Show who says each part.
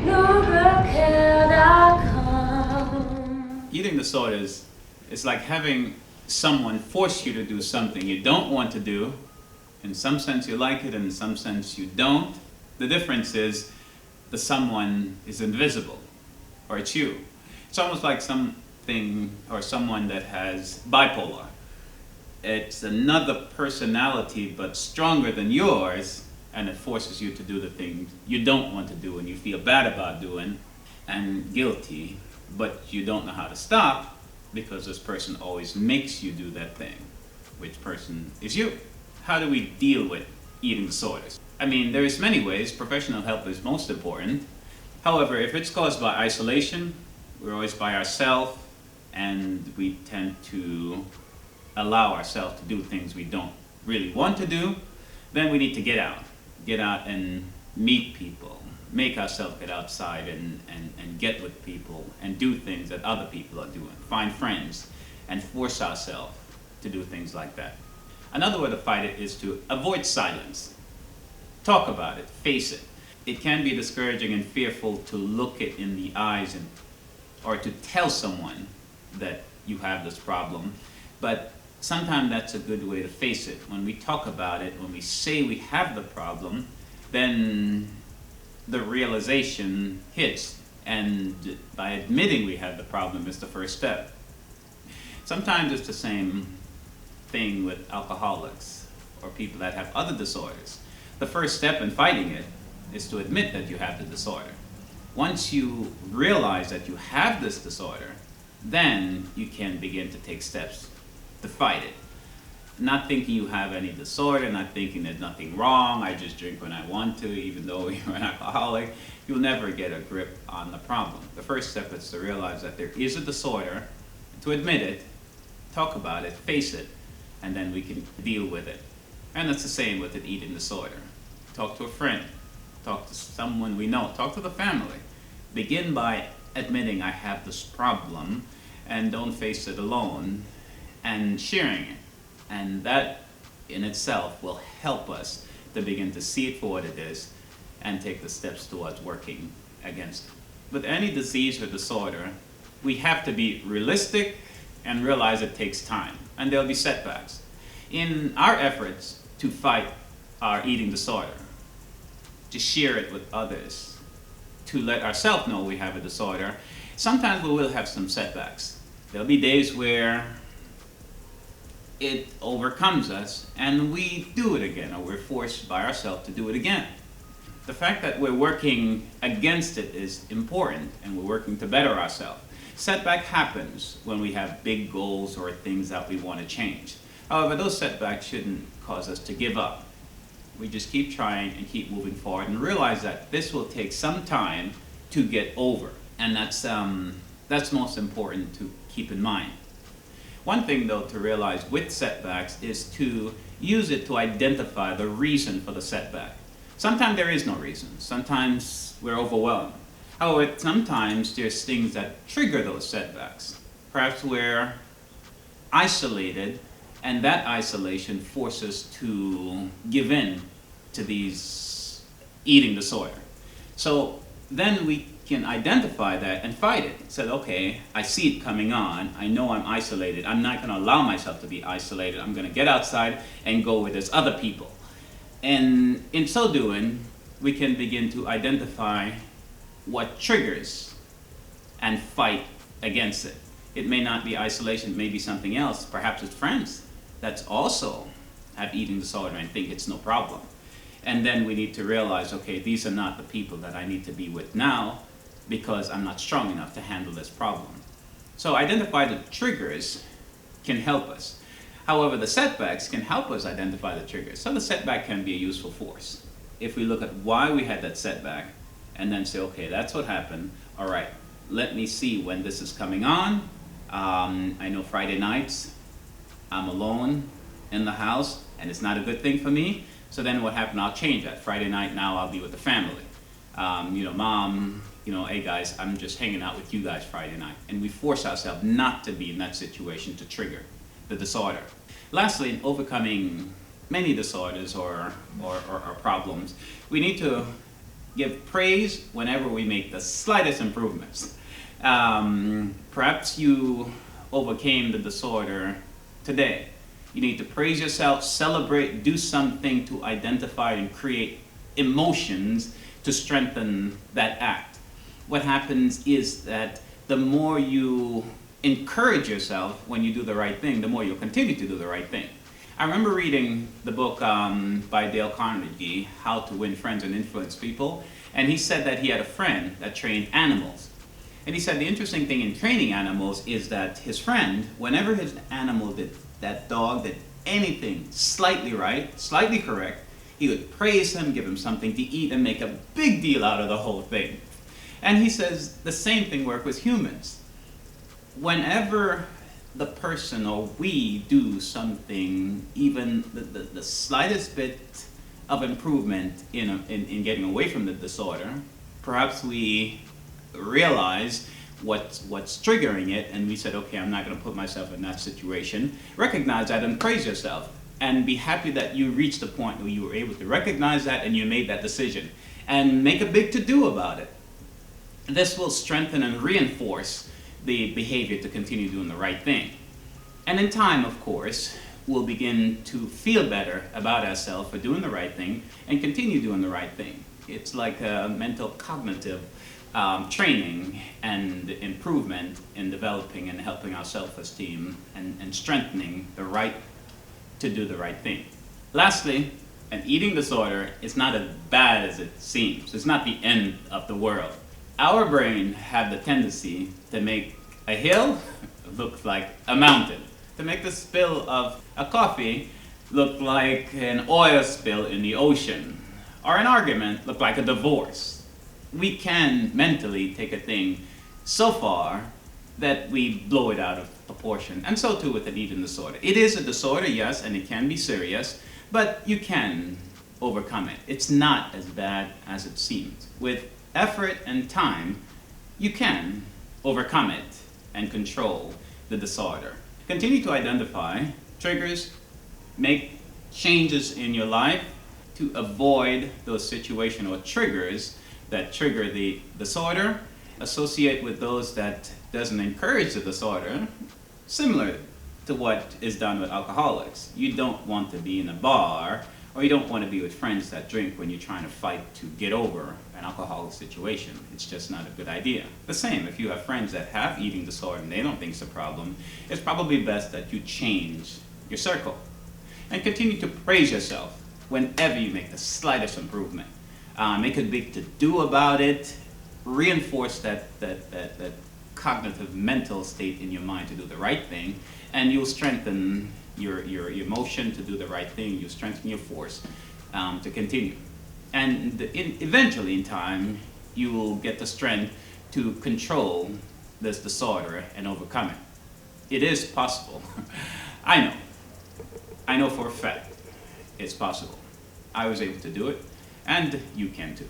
Speaker 1: NoBroCare.com.
Speaker 2: Eating disorders is like having someone force you to do something you don't want to do. In some sense you like it, in some sense you don't. The difference is the someone is invisible, or it's you. It's almost like something or someone that has bipolar. It's another personality but stronger than yours, and it forces you to do the things you don't want to do and you feel bad about doing and guilty, but you don't know how to stop because this person always makes you do that thing. Which person is you? How do we deal with eating disorders? I mean, there's many ways. Professional help is most important. However, if it's caused by isolation, we're always by ourselves, and we tend to allow ourselves to do things we don't really want to do, then we need to get out. Get out and meet people. Make ourselves get outside and get with people and do things that other people are doing. Find friends and force ourselves to do things like that. Another way to fight it is to avoid silence. Talk about it, face it. It can be discouraging and fearful to look it in the eyes or to tell someone that you have this problem, but sometimes that's a good way to face it. When we talk about it, when we say we have the problem, then the realization hits, and by admitting we have the problem is the first step. Sometimes it's the same thing with alcoholics or people that have other disorders. The first step in fighting it is to admit that you have the disorder. Once you realize that you have this disorder, then you can begin to take steps to fight it. Not thinking you have any disorder, not thinking there's nothing wrong, I just drink when I want to, even though you're an alcoholic, you'll never get a grip on the problem. The first step is to realize that there is a disorder, to admit it, talk about it, face it, and then we can deal with it. And it's the same with an eating disorder. Talk to a friend, talk to someone we know, talk to the family. Begin by admitting I have this problem, and don't face it alone, and sharing it. And that in itself will help us to begin to see it for what it is and take the steps towards working against it. With any disease or disorder, we have to be realistic and realize it takes time, and there'll be setbacks. In our efforts to fight our eating disorder, to share it with others, to let ourselves know we have a disorder, sometimes we will have some setbacks. There'll be days where it overcomes us and we do it again, or we're forced by ourselves to do it again. The fact that we're working against it is important, and we're working to better ourselves. Setback happens when we have big goals or things that we want to change. However, those setbacks shouldn't cause us to give up. We just keep trying and keep moving forward and realize that this will take some time to get over. And that's most important to keep in mind. One thing though to realize with setbacks is to use it to identify the reason for the setback. Sometimes there is no reason. Sometimes we're overwhelmed. However, sometimes there's things that trigger those setbacks. Perhaps we're isolated, and that isolation forces us to give in to these eating disorder. So then we can identify that and fight it. Say, okay, I see it coming on. I know I'm isolated. I'm not going to allow myself to be isolated. I'm going to get outside and go with these other people. And in so doing, we can begin to identify what triggers and fight against it. It may not be isolation, it may be something else. Perhaps it's friends that also have eating disorder and think it's no problem. And then we need to realize, okay, these are not the people that I need to be with now because I'm not strong enough to handle this problem. So identify the triggers can help us. However, the setbacks can help us identify the triggers. So the setback can be a useful force. If we look at why we had that setback and then say, okay, that's what happened. All right, let me see when this is coming on. I know Friday nights, I'm alone in the house and it's not a good thing for me. So then what happened? I'll change that. Friday night, now I'll be with the family. Mom, hey guys, I'm just hanging out with you guys Friday night. And we force ourselves not to be in that situation to trigger the disorder. Lastly, in overcoming many disorders or problems, we need to give praise whenever we make the slightest improvements. Perhaps you overcame the disorder today. You need to praise yourself, celebrate, do something to identify and create emotions to strengthen that act. What happens is that the more you encourage yourself when you do the right thing, the more you'll continue to do the right thing. I remember reading the book by Dale Carnegie, How to Win Friends and Influence People, and he said that he had a friend that trained animals. And he said the interesting thing in training animals is that his friend, whenever his animal did, that dog did anything slightly right, slightly correct, he would praise him, give him something to eat, and make a big deal out of the whole thing. And he says the same thing works with humans. Whenever the person or we do something, even the slightest bit of improvement in getting away from the disorder, perhaps we realize what's triggering it, and we said, okay, I'm not going to put myself in that situation. Recognize that and praise yourself, and be happy that you reached the point where you were able to recognize that and you made that decision, and make a big to-do about it. This will strengthen and reinforce the behavior to continue doing the right thing. And in time, of course, we'll begin to feel better about ourselves for doing the right thing and continue doing the right thing. It's like a mental cognitive training and improvement in developing and helping our self-esteem and strengthening the right to do the right thing. Lastly, an eating disorder is not as bad as it seems. It's not the end of the world. Our brain have the tendency to make a hill look like a mountain, to make the spill of a coffee look like an oil spill in the ocean, or an argument look like a divorce. We can mentally take a thing so far that we blow it out of proportion, and so too with an eating disorder. It is a disorder, yes, and it can be serious, but you can overcome it. It's not as bad as it seems. With effort and time, you can overcome it and control the disorder. Continue to identify triggers, make changes in your life to avoid those situations or triggers that trigger the disorder. Associate with those that doesn't encourage the disorder, similar to what is done with alcoholics. You don't want to be in a bar, or you don't want to be with friends that drink when you're trying to fight to get over an alcoholic situation. It's just not a good idea. The same, if you have friends that have eating disorder and they don't think it's a problem, it's probably best that you change your circle. And continue to praise yourself whenever you make the slightest improvement. Make a big to-do about it. Reinforce that cognitive mental state in your mind to do the right thing, and you'll strengthen your emotion to do the right thing. You'll strengthen your force to continue. And eventually in time, you will get the strength to control this disorder and overcome it. It is possible. I know for a fact it's possible. I was able to do it, and you can too.